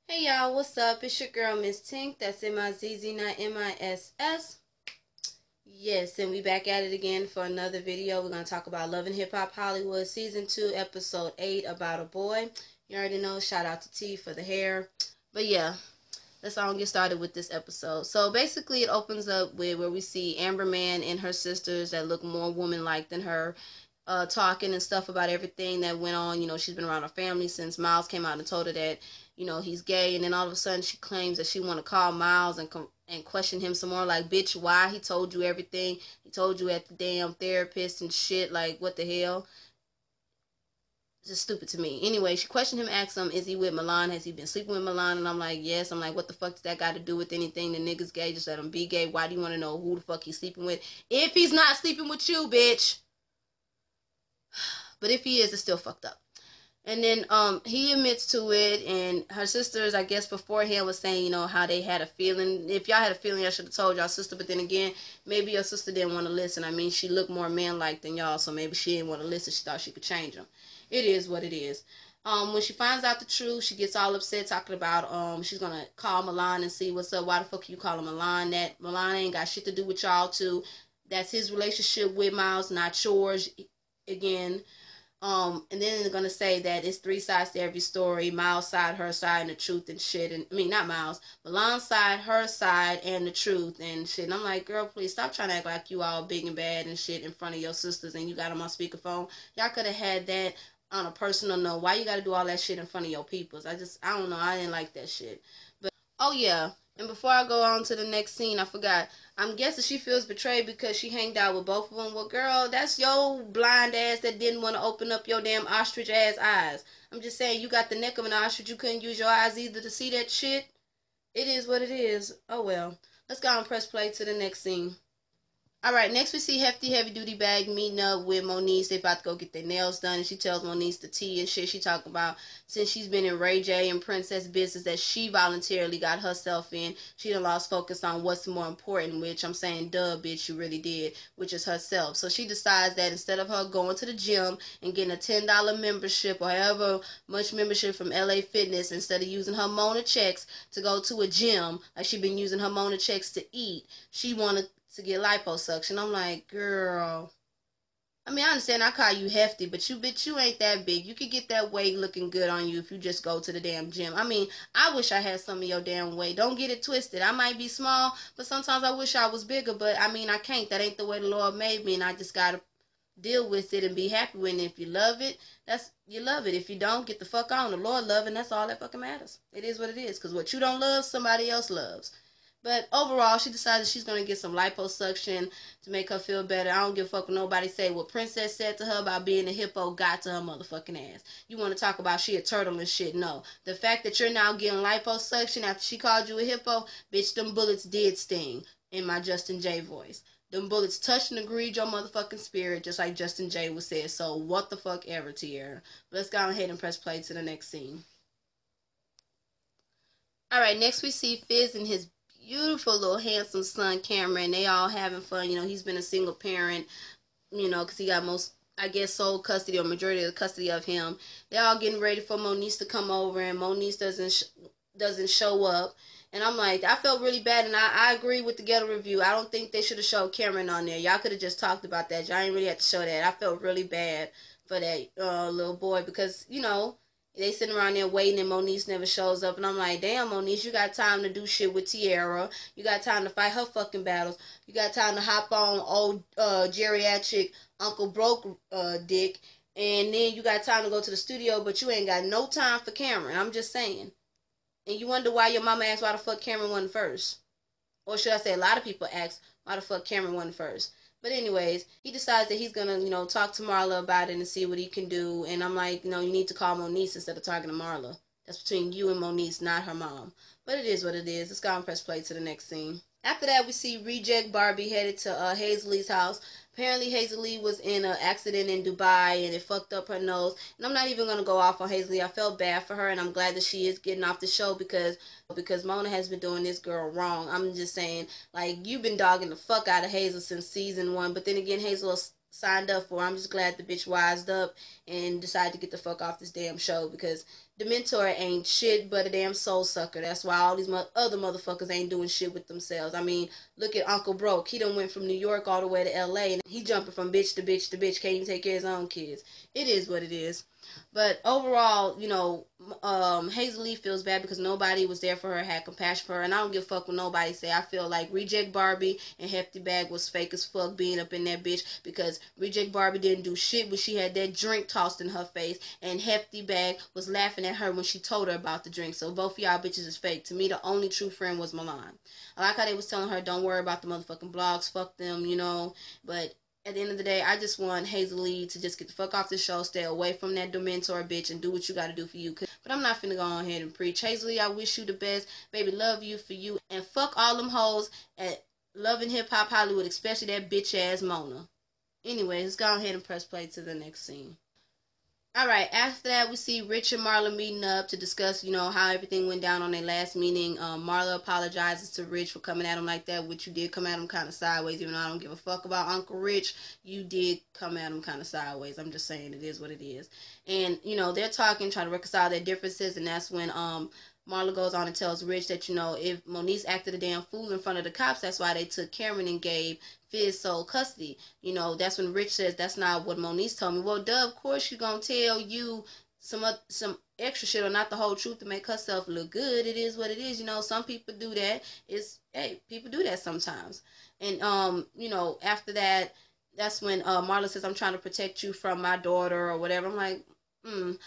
Hey y'all, what's up? It's your girl MizzTink. That's M-I-Z-Z, not M-I-S-S. Yes, and we back at it again for another video. We're going to talk about Love and Hip Hop Hollywood Season 2, Episode 8, About a Boy. You already know, shout out to T for the hair. But yeah, let's all get started with this episode. So basically it opens up with where we see Amber Man and her sisters that look more woman-like than her, talking and stuff about everything that went on. You know, she's been around her family since Miles came out and told her that, you know, he's gay, and then all of a sudden she claims that she want to call Miles and question him some more, like, bitch, why? He told you everything. He told you at the damn therapist and shit, like, what the hell? It's just stupid to me. Anyway, she questioned him, asked him, is he with Milan? Has he been sleeping with Milan? And I'm like, yes. I'm like, what the fuck does that got to do with anything? The nigga's gay, just let him be gay. Why do you want to know who the fuck he's sleeping with? If he's not sleeping with you, bitch. But if he is, it's still fucked up. And then he admits to it, and her sisters, I guess beforehand, was saying, you know, how they had a feeling. If y'all had a feeling, I should have told y'all sister. But then again, maybe your sister didn't want to listen. I mean, she looked more man-like than y'all, so maybe she didn't want to listen. She thought she could change them. It is what it is. When she finds out the truth, she gets all upset, talking about she's going to call Milan and see what's up. Why the fuck are you calling Milan that? Milan ain't got shit to do with y'all two. That's his relationship with Miles, not yours. Again. And then they're gonna say that it's three sides to every story: Miles' side, her side, and the truth and shit. And I mean, not Miles, Milan's side, her side, and the truth and shit. And I'm like, girl, please stop trying to act like you all big and bad and shit in front of your sisters, and you got them on speakerphone. Y'all could have had that on a personal note. Why you got to do all that shit in front of your peoples? I don't know. I didn't like that shit. But oh yeah. And before I go on to the next scene, I forgot. I'm guessing she feels betrayed because she hanged out with both of them. Well, girl, that's your blind ass that didn't want to open up your damn ostrich-ass eyes. I'm just saying, you got the neck of an ostrich. You couldn't use your eyes either to see that shit. It is what it is. Oh, well. Let's go and press play to the next scene. Alright, next we see Hefty Heavy Duty Bag meeting up with Monice. They about to go get their nails done, and she tells Monice the tea and shit. She talk about since she's been in Ray J and Princess business that she voluntarily got herself in. She done lost focus on what's more important, which I'm saying, duh, bitch, you really did, which is herself. So she decides that instead of her going to the gym and getting a $10 membership or however much membership from LA Fitness, instead of using her Mona checks to go to a gym, like she been using her Mona checks to eat, she wanted to get liposuction. I'm like, girl. I mean, I understand I call you hefty, but you bitch, you ain't that big. You could get that weight looking good on you if you just go to the damn gym. I mean, I wish I had some of your damn weight. Don't get it twisted. I might be small, but sometimes I wish I was bigger, but I mean, I can't. That ain't the way the Lord made me, and I just gotta deal with it and be happy with it. If you love it, you love it. If you don't, get the fuck on. The Lord love it, and that's all that fucking matters. It is what it is, because what you don't love, somebody else loves. But overall, she decided she's going to get some liposuction to make her feel better. I don't give a fuck what nobody say. What Princess said to her about being a hippo got to her motherfucking ass. You want to talk about she a turtle and shit? No. The fact that you're now getting liposuction after she called you a hippo, bitch, them bullets did sting, in my Justin J voice. Them bullets touched and agreed your motherfucking spirit, just like Justin J was said. So what the fuck ever, Tierra. Let's go ahead and press play to the next scene. Alright, next we see Fizz and his beautiful little handsome son Cameron. They all having fun. You know, he's been a single parent, you know, because he got most, I guess, sole custody or majority of the custody of him. They're all getting ready for Monice to come over, and Monice doesn't show up. And I'm like, I felt really bad, and I agree with the ghetto review. I don't think they should have showed Cameron on there. Y'all could have just talked about that. Y'all ain't really have to show that. I felt really bad for that little boy because, you know, they sitting around there waiting and Monice never shows up. And I'm like, damn, Monice, you got time to do shit with Tierra. You got time to fight her fucking battles. You got time to hop on old geriatric Uncle Broke dick. And then you got time to go to the studio, but you ain't got no time for Cameron. I'm just saying. And you wonder why your mama asked why the fuck Cameron wasn't first. Or should I say a lot of people ask why the fuck Cameron wasn't first. But anyways, he decides that he's going to, you know, talk to Marla about it and see what he can do. And I'm like, you know, you need to call Monice instead of talking to Marla. That's between you and Monice, not her mom. But it is what it is. Let's go and press play to the next scene. After that, we see Reject Barbie headed to Hazel-E's house. Apparently, Hazel-E was in an accident in Dubai, and it fucked up her nose. And I'm not even going to go off on Hazel-E. I felt bad for her, and I'm glad that she is getting off the show because Mona has been doing this girl wrong. I'm just saying, like, you've been dogging the fuck out of Hazel since season 1. But then again, Hazel signed up for. I'm just glad the bitch wised up and decided to get the fuck off this damn show, because the mentor ain't shit but a damn soul sucker. That's why all these other motherfuckers ain't doing shit with themselves. I mean, look at Uncle Broke. He done went from New York all the way to LA, and he jumping from bitch to bitch to bitch. Can't even take care of his own kids. It is what it is. But overall, you know, Hazel-E feels bad because nobody was there for her, had compassion for her, and I don't give a fuck what nobody say. I feel like Reject Barbie and Hefty Bag was fake as fuck being up in that bitch, because Reject Barbie didn't do shit when she had that drink tossed in her face, and Hefty Bag was laughing at her when she told her about the drink. So both of y'all bitches is fake. To me, the only true friend was Milan. I like how they was telling her, don't worry about the motherfucking blogs, fuck them, you know, but at the end of the day, I just want Hazel-E to just get the fuck off the show, stay away from that Dementor bitch, and do what you gotta do for you. But I'm not finna go on ahead and preach. Hazel-E, I wish you the best. Baby, love you for you. And fuck all them hoes at Love and Hip Hop Hollywood, especially that bitch ass Mona. Anyways, let's go ahead and press play to the next scene. Alright, after that, we see Rich and Marla meeting up to discuss, you know, how everything went down on their last meeting. Marla apologizes to Rich for coming at him like that, which you did come at him kind of sideways, even though I don't give a fuck about Uncle Rich. You did come at him kind of sideways. I'm just saying, it is what it is. And, you know, they're talking, trying to reconcile their differences, and that's when Marla goes on and tells Rich that, you know, if Monice acted a damn fool in front of the cops, that's why they took Cameron and gave Fizz sole custody. You know, that's when Rich says, that's not what Monice told me. Well, duh, of course she's gonna tell you some extra shit or not the whole truth to make herself look good. It is what it is. You know, some people do that. Hey, people do that sometimes. And, you know, after that, that's when Marla says, I'm trying to protect you from my daughter or whatever. I'm like,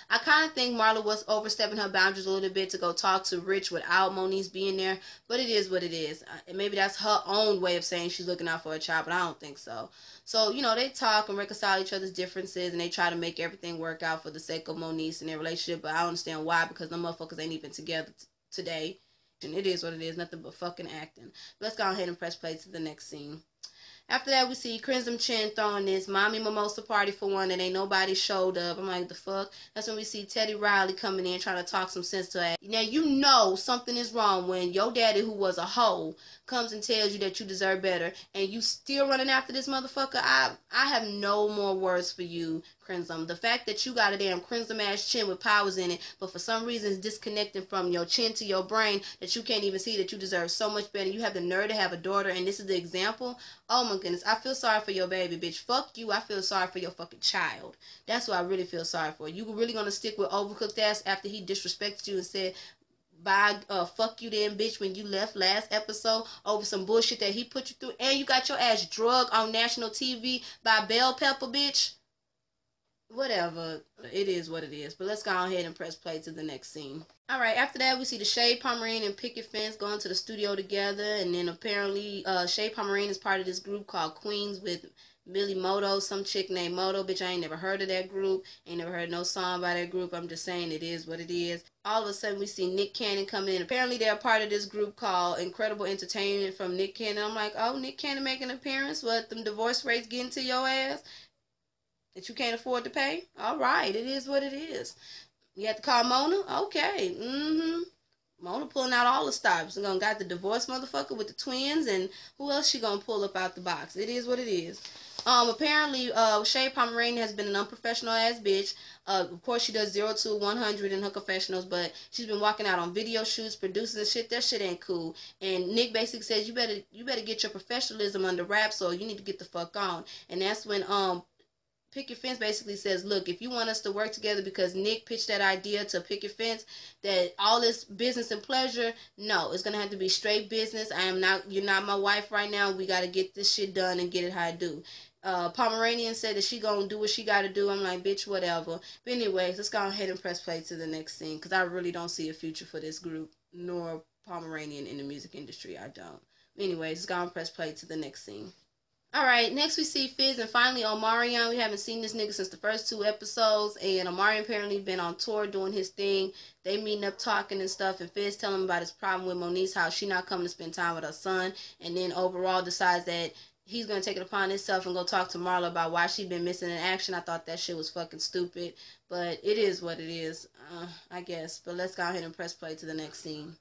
I kind of think Marla was overstepping her boundaries a little bit to go talk to Rich without Monice being there, but it is what it is. And maybe that's her own way of saying she's looking out for her child, but I don't think so. So, you know, they talk and reconcile each other's differences, and they try to make everything work out for the sake of Monice and their relationship, but I don't understand why, because the motherfuckers ain't even together today. And it is what it is, nothing but fucking acting. Let's go ahead and press play to the next scene. After that, we see Crimson Chin throwing this mommy mimosa party for one, and ain't nobody showed up. I'm like, the fuck? That's when we see Teddy Riley coming in trying to talk some sense to her. Now, you know something is wrong when your daddy, who was a hoe, comes and tells you that you deserve better, and you still running after this motherfucker. I have no more words for you, Crimson. The fact that you got a damn crimson-ass chin with powers in it, but for some reason it's disconnecting from your chin to your brain, that you can't even see that you deserve so much better. You have the nerve to have a daughter, and this is the example. Oh my goodness, I feel sorry for your baby, bitch. Fuck you, I feel sorry for your fucking child. That's what I really feel sorry for. You really gonna stick with Overcooked ass after he disrespected you and said, bye, fuck you then, bitch, when you left last episode over some bullshit that he put you through, and you got your ass drugged on national TV by Bell Pepper, bitch? Whatever, it is what it is. But let's go ahead and press play to the next scene. Alright, after that, we see the Shade Pomeranian and Picket Fence going to the studio together, and then apparently Shade Pomeranian is part of this group called Queens with Millie Moto, some chick named Moto. Bitch, I ain't never heard of that group. Ain't never heard no song by that group. I'm just saying, it is what it is. All of a sudden, we see Nick Cannon come in. Apparently, they're part of this group called Incredible Entertainment from Nick Cannon. I'm like, oh, Nick Cannon making an appearance? What, them divorce rates getting to your ass that you can't afford to pay? All right, it is what it is. You have to call Mona? Okay. Mona pulling out all the stops. We're gonna got the divorce motherfucker with the twins, and who else she gonna pull up out the box? It is what it is. Apparently, Shade Pomeranian has been an unprofessional ass bitch. Of course, she does 0 to 100 in her confessionals, but she's been walking out on video shoots, producing and shit. That shit ain't cool. And Nick basically says, you better get your professionalism under wraps, or you need to get the fuck on. And that's when Picket Fence basically says, look, if you want us to work together, because Nick pitched that idea to Picket Fence, that all this business and pleasure, no, it's going to have to be straight business. You're not my wife right now. We got to get this shit done and get it how I do. Pomeranian said that she going to do what she got to do. I'm like, bitch, whatever. But anyways, let's go ahead and press play to the next scene, because I really don't see a future for this group, nor Pomeranian in the music industry. I don't. Anyways, let's go and press play to the next scene. Alright, next we see Fizz and finally Omarion. We haven't seen this nigga since the first 2 episodes, and Omarion apparently been on tour doing his thing. They meeting up talking and stuff, and Fizz telling him about his problem with Monice, how she not coming to spend time with her son, and then overall decides that he's going to take it upon himself and go talk to Marla about why she been missing in action. I thought that shit was fucking stupid, but it is what it is, I guess. But let's go ahead and press play to the next scene.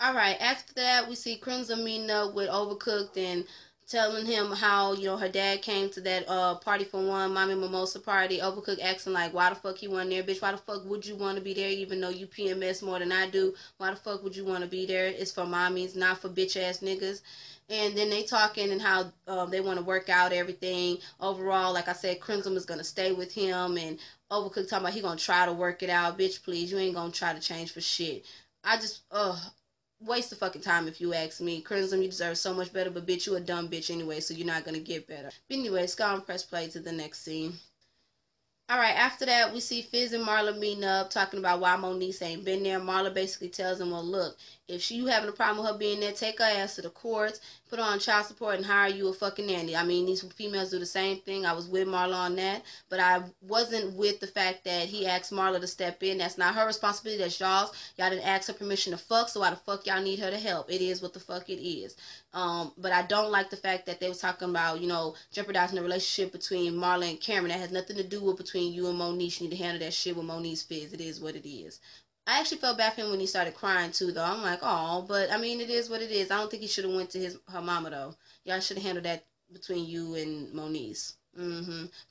Alright, after that we see Crimson meeting up with Overcooked and telling him how, you know, her dad came to that party for one, mommy mimosa party. Overcook asking like, why the fuck he wasn't there? Bitch, why the fuck would you want to be there even though you PMS more than I do? Why the fuck would you want to be there? It's for mommies, not for bitch ass niggas. And then they talking and how they want to work out everything. Overall, like I said, Crimson is going to stay with him. And Overcook talking about he going to try to work it out. Bitch, please, you ain't going to try to change for shit. I just, waste of fucking time if you ask me. Crimson, you deserve so much better, but bitch, you a dumb bitch anyway, so you're not gonna get better. But anyway, let's go and press play to the next scene. Alright, after that, we see Fizz and Marla meeting up, talking about why Monice ain't been there. Marla basically tells him, well, look, if you having a problem with her being there, take her ass to the courts, put her on child support, and hire you a fucking nanny. I mean, these females do the same thing. I was with Marla on that, but I wasn't with the fact that he asked Marla to step in. That's not her responsibility. That's y'all's. Y'all didn't ask her permission to fuck, so why the fuck y'all need her to help? It is what the fuck it is. But I don't like the fact that they was talking about, you know, jeopardizing the relationship between Marla and Cameron. That has nothing to do with between you and Monice. You need to handle that shit with Monice Fizz. It is what it is. I actually felt bad for him when he started crying too, though. I'm like, oh, but I mean, it is what it is. I don't think he should have went to her mama though. Y'all should have handled that between you and Monice.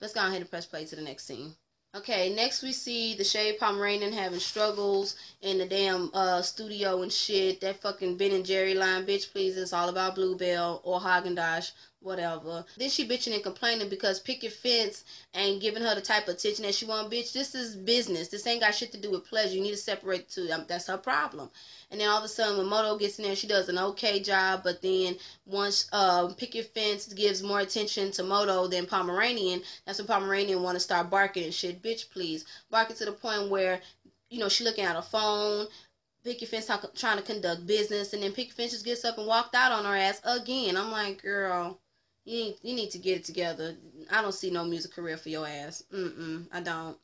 Let's go ahead and press play to the next scene. Okay, next we see the Shade Pomeranian having struggles in the damn studio and shit. That fucking Ben and Jerry line, bitch, please, it's all about Bluebell or Haagen-Dazs, whatever. Then she bitching and complaining because Picket Fence ain't giving her the type of attention that she want. Bitch, this is business. This ain't got shit to do with pleasure. You need to separate the two. That's her problem. And then all of a sudden when Moto gets in there, she does an okay job. But then once Picket Fence gives more attention to Moto than Pomeranian, that's when Pomeranian want to start barking and shit. Bitch, please. Barking to the point where, you know, she looking at her phone. Picket Fence trying to conduct business. And then Picket Fence just gets up and walked out on her ass again. I'm like, girl, you need to get it together. I don't see no music career for your ass. I don't.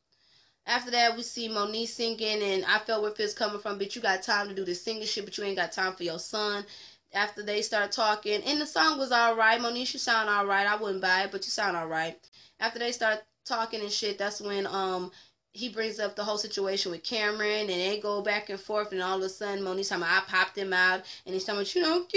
After that, we see Monice singing, and I felt where Fizz coming from. Bitch, you got time to do this singing shit, but you ain't got time for your son. After they start talking, and the song was alright. Monice, you sound alright. I wouldn't buy it, but you sound alright. After they start talking and shit, that's when he brings up the whole situation with Cameron, and they go back and forth, and all of a sudden, Monice talking about, I popped him out, and he's talking about, you don't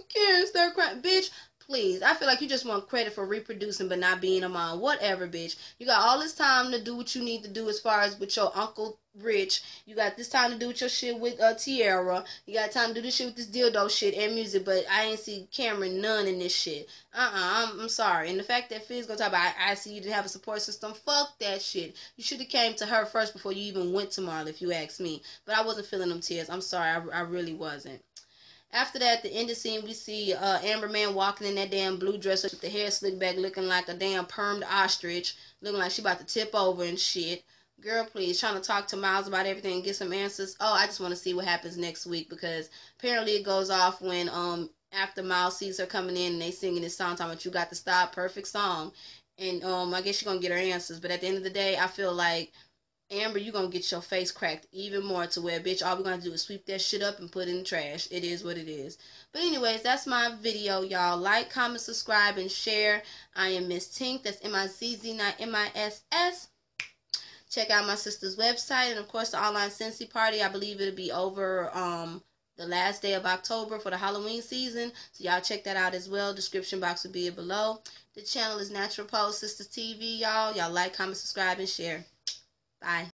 care, and start crying. Bitch, please, I feel like you just want credit for reproducing but not being a mom. Whatever, bitch. You got all this time to do what you need to do as far as with your Uncle Rich. You got this time to do with your shit with Tierra. You got time to do this shit with this dildo shit and music, but I ain't see Cameron none in this shit. I'm sorry. And the fact that Fizz gonna talk about, I see you to have a support system, fuck that shit. You should have came to her first before you even went to Marla, if you ask me. But I wasn't feeling them tears. I'm sorry. I really wasn't. After that, the end of the scene, we see Amber Man walking in that damn blue dress with the hair slicked back, looking like a damn permed ostrich, looking like she about to tip over and shit. Girl, please, trying to talk to Miles about everything and get some answers. Oh, I just want to see what happens next week, because apparently it goes off when after Miles sees her coming in and they singing this song talking about you got to stop, perfect song. And I guess she's going to get her answers. But at the end of the day, I feel like Amber, you gonna get your face cracked even more to where, bitch, all we're gonna do is sweep that shit up and put it in the trash. It is what it is. But anyways, that's my video, y'all. Like, comment, subscribe, and share. I am MizzTink. That's M-I-Z-Z, not M-I-S-S. Check out my sister's website. And, of course, the online Scentsy party. I believe it'll be over the last day of October for the Halloween season. So, y'all check that out as well. Description box will be below. The channel is Naturalpolesista TV, y'all. Y'all like, comment, subscribe, and share. Bye.